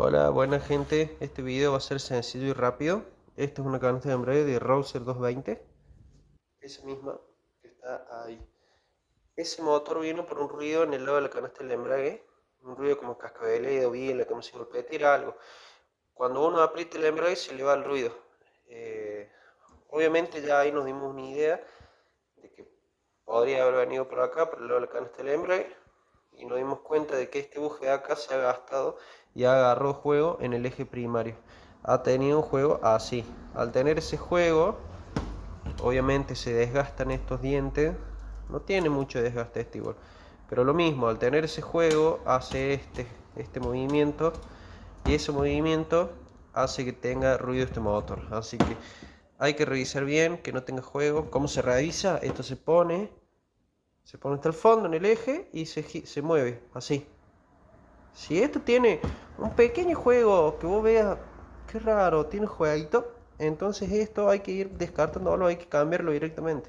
Hola, buena gente. Este video va a ser sencillo y rápido. Esta es una canasta de embrague de Rouser 220. Esa misma que está ahí. Ese motor vino por un ruido en el lado de la canasta del embrague. Un ruido como cascabeleo, biela, como si golpeara algo. Cuando uno aprieta el embrague se le va el ruido. Eh, Obviamente ya ahí nos dimos una idea de que podría haber venido por acá, por el lado de la canasta del embrague. Y nos dimos cuenta de que este buje de acá se ha gastado y agarró juego en el eje primario. Ha tenido un juego así. Al tener ese juego, obviamente se desgastan estos dientes. No tiene mucho desgaste este igual. Pero lo mismo, al tener ese juego, hace este movimiento. Y ese movimiento hace que tenga ruido este motor. Así que hay que revisar bien que no tenga juego. ¿Cómo se revisa? Esto se pone hasta el fondo en el eje y se mueve así. Si esto tiene un pequeño juego que vos veas, qué raro, tiene jueguito, entonces esto hay que ir descartándolo, hay que cambiarlo directamente.